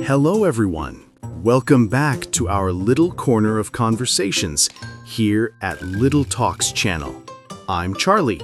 Hello, everyone. Welcome back to our little corner of conversations here at Little Talks channel. I'm Charlie.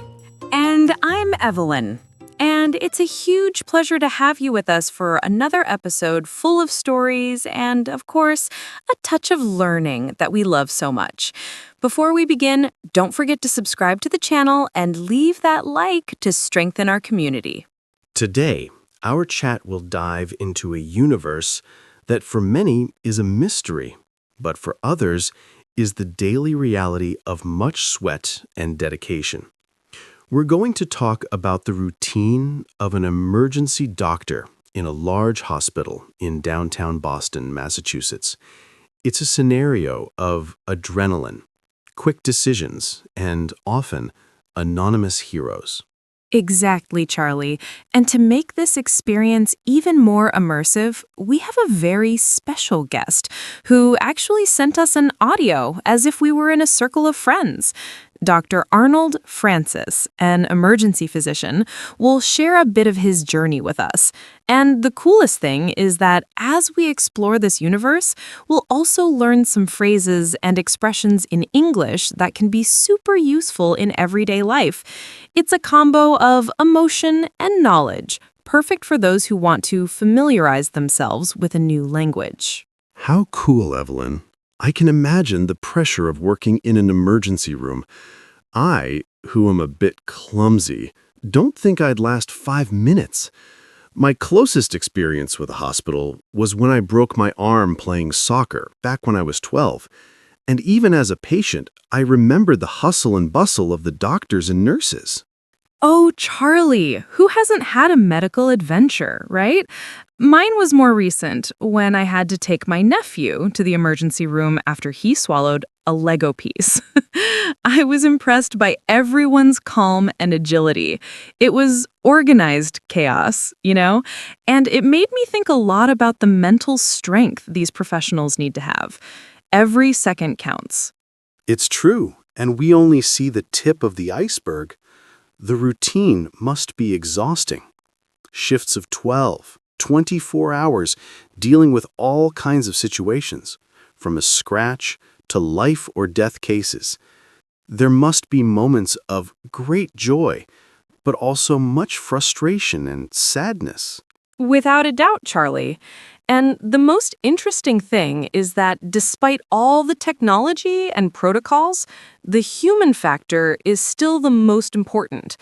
And I'm Evelyn. And it's a huge pleasure to have you with us for another episode full of stories and, of course, a touch of learning that we love so much. Before we begin, don't forget to subscribe to the channel and leave that like to strengthen our community. Today, our chat will dive into a universe that for many is a mystery, but for others is the daily reality of much sweat and dedication. We're going to talk about the routine of an emergency doctor in a large hospital in downtown Boston, Massachusetts. It's a scenario of adrenaline, quick decisions, and often anonymous heroes. Exactly, Charlie. And to make this experience even more immersive, we have a very special guest who actually sent us an audio as if we were in a circle of friends. Dr. Arnold Francis, an emergency physician, will share a bit of his journey with us. And the coolest thing is that as we explore this universe, we'll also learn some phrases and expressions in English that can be super useful in everyday life. It's a combo of emotion and knowledge, perfect for those who want to familiarize themselves with a new language. How cool, Evelyn. I can imagine the pressure of working in an emergency room. I, who am a bit clumsy, don't think I'd last 5 minutes. My closest experience with a hospital was when I broke my arm playing soccer back when I was 12. And even as a patient, I remember the hustle and bustle of the doctors and nurses. Oh, Charlie, who hasn't had a medical adventure, right? Mine was more recent when I had to take my nephew to the emergency room after he swallowed a Lego piece. I was impressed by everyone's calm and agility. It was organized chaos, and it made me think a lot about the mental strength these professionals need to have. Every second counts. It's true, and we only see the tip of the iceberg. The routine must be exhausting. Shifts of 12, 24 hours dealing with all kinds of situations, from a scratch to life or death cases. There must be moments of great joy, but also much frustration and sadness. Without a doubt, Charlie. And the most interesting thing is that despite all the technology and protocols, the human factor is still the most important.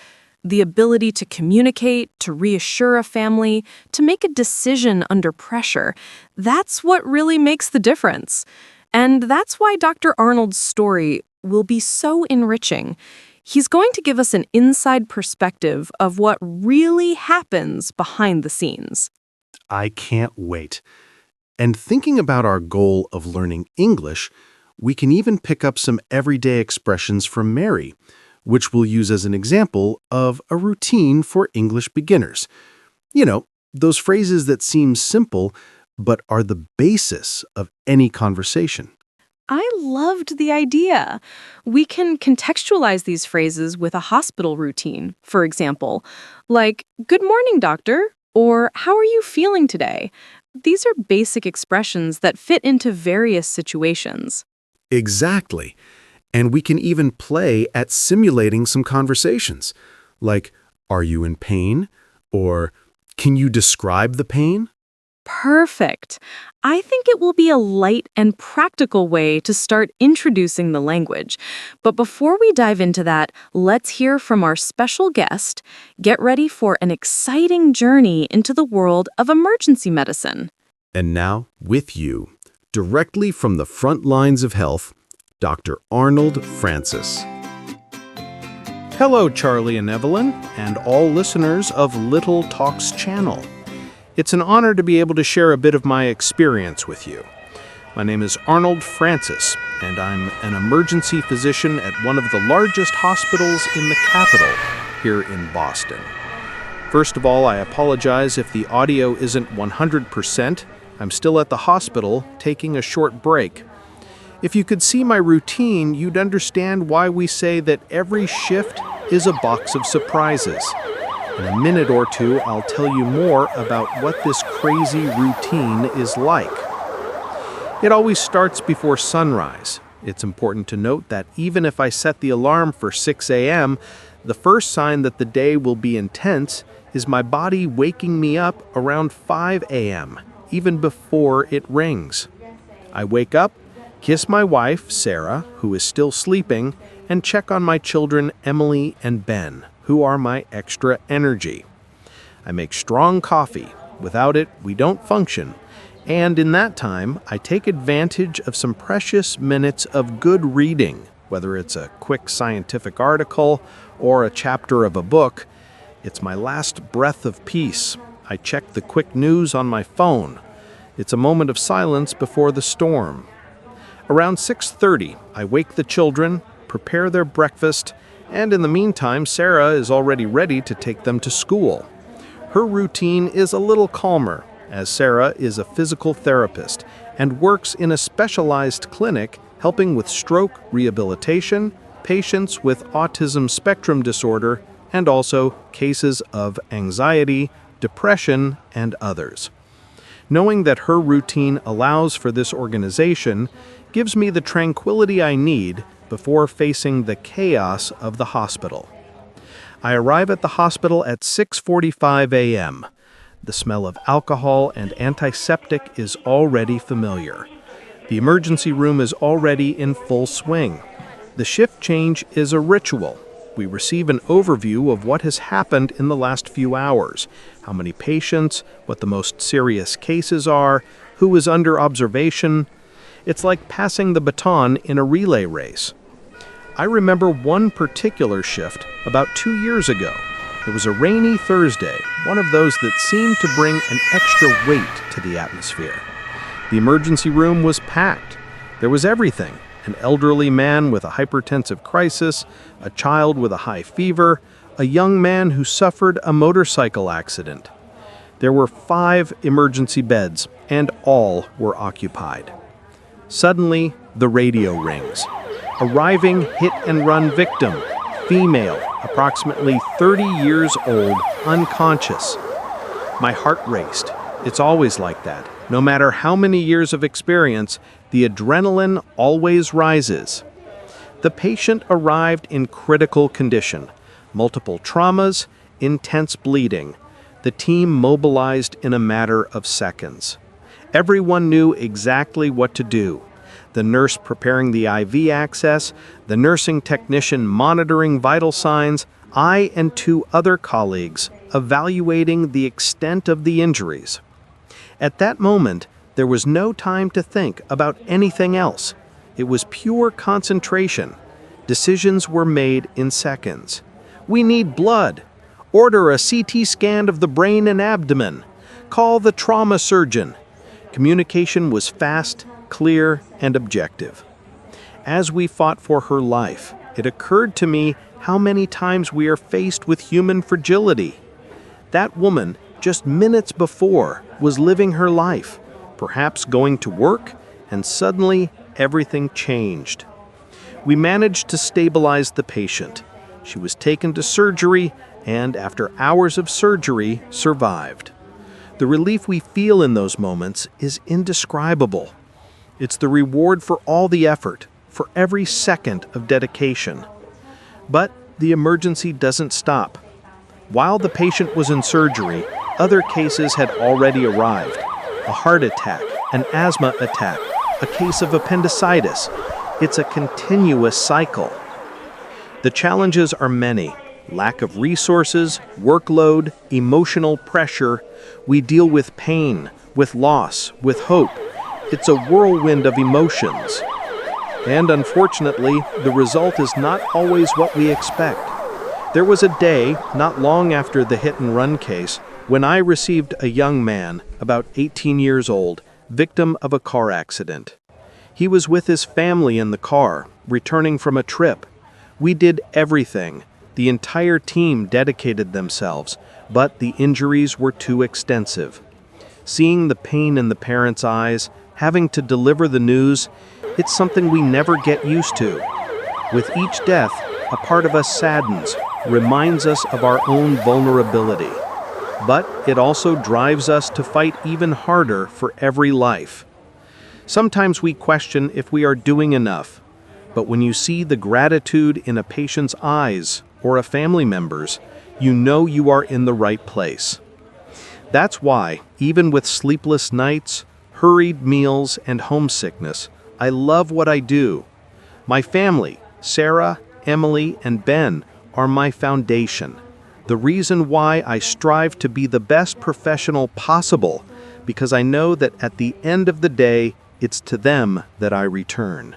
The ability to communicate, to reassure a family, to make a decision under pressure. That's what really makes the difference. And that's why Dr. Arnold's story will be so enriching. He's going to give us an inside perspective of what really happens behind the scenes. I can't wait. And thinking about our goal of learning English, we can even pick up some everyday expressions from Mary, which we'll use as an example of a routine for English beginners. Those phrases that seem simple, but are the basis of any conversation. I loved the idea. We can contextualize these phrases with a hospital routine, for example, like, "Good morning, doctor," or "How are you feeling today?" These are basic expressions that fit into various situations. Exactly. And we can even play at simulating some conversations, like, "Are you in pain?" or "Can you describe the pain?" Perfect. I think it will be a light and practical way to start introducing the language. But before we dive into that, let's hear from our special guest. Get ready for an exciting journey into the world of emergency medicine. And now, with you, directly from the front lines of health, Dr. Arnold Francis. Hello, Charlie and Evelyn, and all listeners of Little Talks channel. It's an honor to be able to share a bit of my experience with you. My name is Arnold Francis, and I'm an emergency physician at one of the largest hospitals in the capital, here in Boston. First of all, I apologize if the audio isn't 100%. I'm still at the hospital, taking a short break. If you could see my routine, you'd understand why we say that every shift is a box of surprises. In a minute or two, I'll tell you more about what this crazy routine is like. It always starts before sunrise. It's important to note that even if I set the alarm for 6 a.m., the first sign that the day will be intense is my body waking me up around 5 a.m., even before it rings. I wake up, kiss my wife, Sarah, who is still sleeping, and check on my children, Emily and Ben, who are my extra energy. I make strong coffee. Without it, we don't function. And in that time, I take advantage of some precious minutes of good reading, whether it's a quick scientific article or a chapter of a book. It's my last breath of peace. I check the quick news on my phone. It's a moment of silence before the storm. Around 6:30, I wake the children, prepare their breakfast, and in the meantime, Sarah is already ready to take them to school. Her routine is a little calmer, as Sarah is a physical therapist and works in a specialized clinic helping with stroke rehabilitation, patients with autism spectrum disorder, and also cases of anxiety, depression, and others. Knowing that her routine allows for this organization gives me the tranquility I need before facing the chaos of the hospital. I arrive at the hospital at 6:45 a.m. The smell of alcohol and antiseptic is already familiar. The emergency room is already in full swing. The shift change is a ritual. We receive an overview of what has happened in the last few hours, how many patients, what the most serious cases are, who is under observation. It's like passing the baton in a relay race. I remember one particular shift about 2 years ago. It was a rainy Thursday, one of those that seemed to bring an extra weight to the atmosphere. The emergency room was packed. There was everything: an elderly man with a hypertensive crisis, a child with a high fever, a young man who suffered a motorcycle accident. There were 5 emergency beds, and all were occupied. Suddenly, the radio rings. Arriving hit-and-run victim, female, approximately 30 years old, unconscious. My heart raced. It's always like that. No matter how many years of experience, the adrenaline always rises. The patient arrived in critical condition, multiple traumas, intense bleeding. The team mobilized in a matter of seconds. Everyone knew exactly what to do. The nurse preparing the IV access, the nursing technician monitoring vital signs, I and 2 other colleagues evaluating the extent of the injuries. At that moment, there was no time to think about anything else. It was pure concentration. Decisions were made in seconds. We need blood. Order a CT scan of the brain and abdomen. Call the trauma surgeon. Communication was fast, clear, and objective. As we fought for her life, it occurred to me how many times we are faced with human fragility. That woman, just minutes before, was living her life, perhaps going to work, and suddenly everything changed. We managed to stabilize the patient. She was taken to surgery and, after hours of surgery, survived. The relief we feel in those moments is indescribable. It's the reward for all the effort, for every second of dedication. But the emergency doesn't stop. While the patient was in surgery, other cases had already arrived. A heart attack, an asthma attack, a case of appendicitis. It's a continuous cycle. The challenges are many. Lack of resources, workload, emotional pressure. We deal with pain, with loss, with hope. It's a whirlwind of emotions. And unfortunately, the result is not always what we expect. There was a day, not long after the hit-and-run case, when I received a young man, about 18 years old, victim of a car accident. He was with his family in the car, returning from a trip. We did everything. The entire team dedicated themselves, but the injuries were too extensive. Seeing the pain in the parents' eyes, having to deliver the news, it's something we never get used to. With each death, a part of us saddens, reminds us of our own vulnerability, but it also drives us to fight even harder for every life. Sometimes we question if we are doing enough, but when you see the gratitude in a patient's eyes or a family member's, you know you are in the right place. That's why, even with sleepless nights, hurried meals, and homesickness, I love what I do. My family, Sarah, Emily, and Ben, are my foundation. The reason why I strive to be the best professional possible, because I know that at the end of the day, it's to them that I return.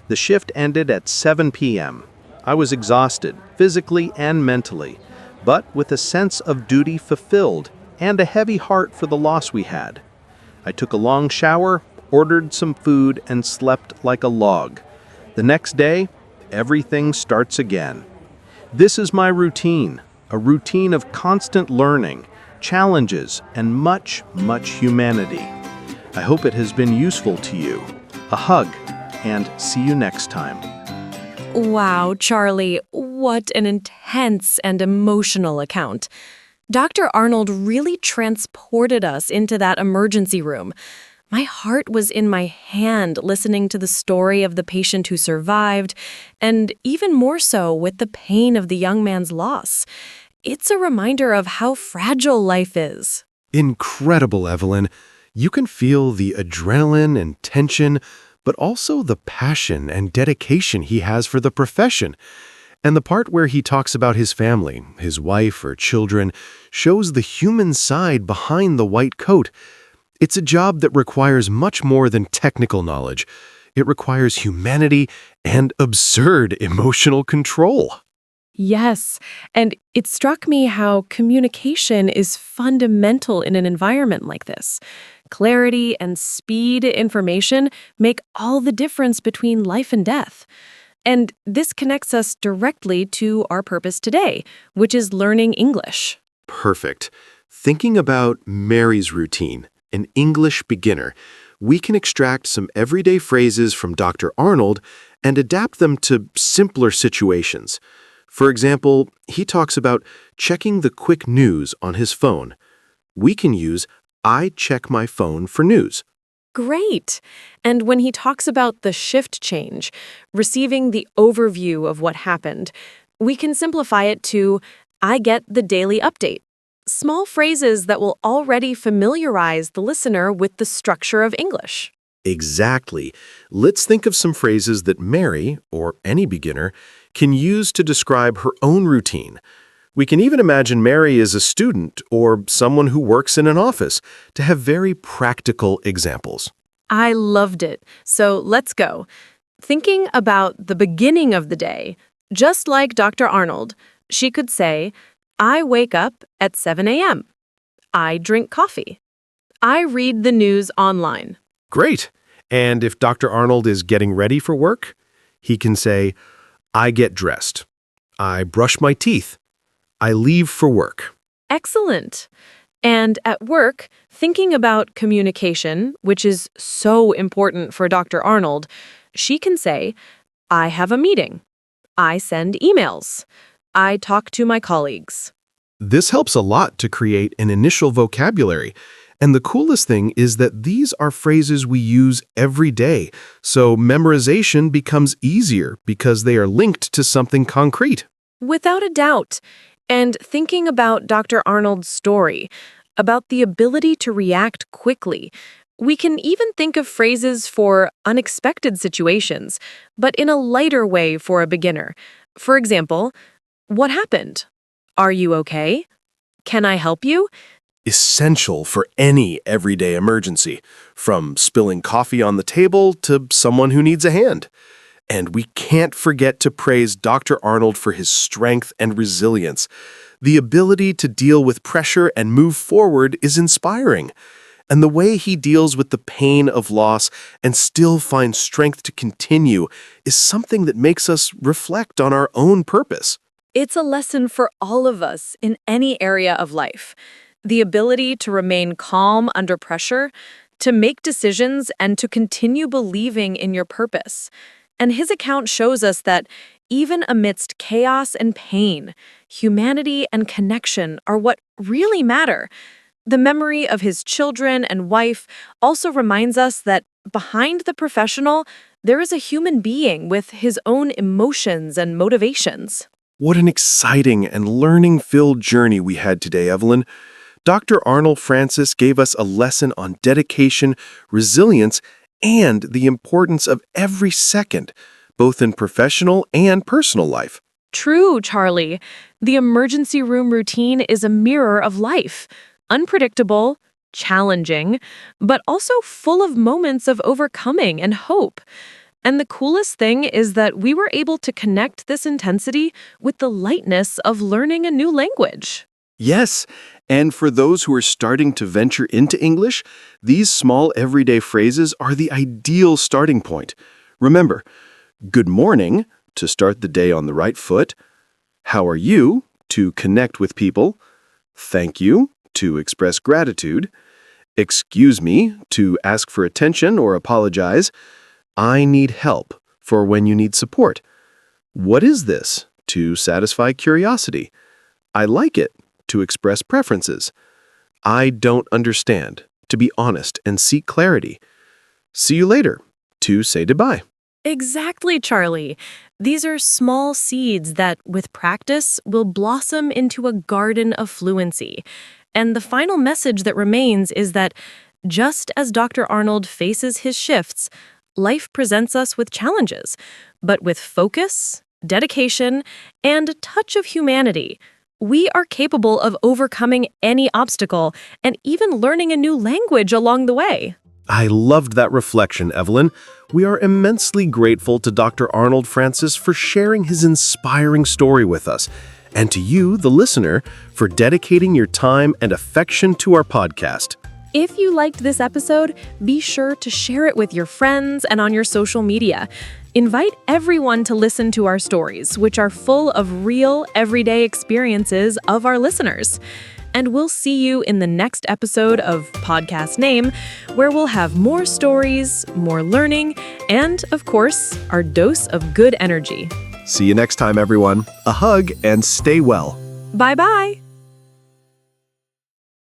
The shift ended at 7 p.m. I was exhausted, physically and mentally, but with a sense of duty fulfilled and a heavy heart for the loss we had. I took a long shower, ordered some food, and slept like a log. The next day, everything starts again. This is my routine, a routine of constant learning, challenges, and much, much humanity. I hope it has been useful to you. A hug, and see you next time. Wow, Charlie, what an intense and emotional account. Dr. Arnold really transported us into that emergency room. My heart was in my hand listening to the story of the patient who survived, and even more so with the pain of the young man's loss. It's a reminder of how fragile life is. Incredible, Evelyn. You can feel the adrenaline and tension, but also the passion and dedication he has for the profession. And the part where he talks about his family, his wife or children, shows the human side behind the white coat. It's a job that requires much more than technical knowledge. It requires humanity and absurd emotional control. Yes, and it struck me how communication is fundamental in an environment like this. Clarity and speed information make all the difference between life and death. And this connects us directly to our purpose today, which is learning English. Perfect. Thinking about Mary's routine, an English beginner, we can extract some everyday phrases from Dr. Arnold and adapt them to simpler situations. For example, he talks about checking the quick news on his phone. We can use, I check my phone for news. Great. And when he talks about the shift change, receiving the overview of what happened, we can simplify it to, I get the daily update. Small phrases that will already familiarize the listener with the structure of English. Exactly. Let's think of some phrases that Mary, or any beginner, can use to describe her own routine. We can even imagine Mary as a student or someone who works in an office to have very practical examples. I loved it. So let's go. Thinking about the beginning of the day, just like Dr. Arnold, she could say, I wake up at 7 a.m. I drink coffee. I read the news online. Great. And if Dr. Arnold is getting ready for work, he can say, I get dressed. I brush my teeth. I leave for work. Excellent. And at work, thinking about communication, which is so important for Dr. Arnold, she can say, I have a meeting. I send emails. I talk to my colleagues. This helps a lot to create an initial vocabulary. And the coolest thing is that these are phrases we use every day, so memorization becomes easier because they are linked to something concrete. Without a doubt. And thinking about Dr. Arnold's story, about the ability to react quickly, we can even think of phrases for unexpected situations, but in a lighter way for a beginner. For example, what happened? Are you okay? Can I help you? Essential for any everyday emergency, from spilling coffee on the table to someone who needs a hand. And we can't forget to praise Dr. Arnold for his strength and resilience. The ability to deal with pressure and move forward is inspiring. And the way he deals with the pain of loss and still finds strength to continue is something that makes us reflect on our own purpose. It's a lesson for all of us in any area of life. The ability to remain calm under pressure, to make decisions, and to continue believing in your purpose. And his account shows us that even amidst chaos and pain, humanity and connection are what really matter. The memory of his children and wife also reminds us that behind the professional, there is a human being with his own emotions and motivations. What an exciting and learning-filled journey we had today, Evelyn. Dr. Arnold Francis gave us a lesson on dedication, resilience, and the importance of every second, both in professional and personal life. True, Charlie. The emergency room routine is a mirror of life. Unpredictable, challenging, but also full of moments of overcoming and hope. And the coolest thing is that we were able to connect this intensity with the lightness of learning a new language. Yes, and for those who are starting to venture into English, these small everyday phrases are the ideal starting point. Remember, good morning, to start the day on the right foot. How are you, to connect with people. Thank you, to express gratitude. Excuse me, to ask for attention or apologize. I need help, for when you need support. What is this, to satisfy curiosity. I like it, to express preferences. I don't understand, to be honest and seek clarity. See you later, to say goodbye. Exactly, Charlie. These are small seeds that, with practice, will blossom into a garden of fluency. And the final message that remains is that, just as Dr. Arnold faces his shifts, life presents us with challenges, but with focus, dedication, and a touch of humanity, we are capable of overcoming any obstacle and even learning a new language along the way. I loved that reflection, Evelyn. We are immensely grateful to Dr. Arnold Francis for sharing his inspiring story with us, and to you, the listener, for dedicating your time and affection to our podcast. If you liked this episode, be sure to share it with your friends and on your social media. Invite everyone to listen to our stories, which are full of real, everyday experiences of our listeners. And we'll see you in the next episode of Podcast Name, where we'll have more stories, more learning, and, of course, our dose of good energy. See you next time, everyone. A hug and stay well. Bye-bye!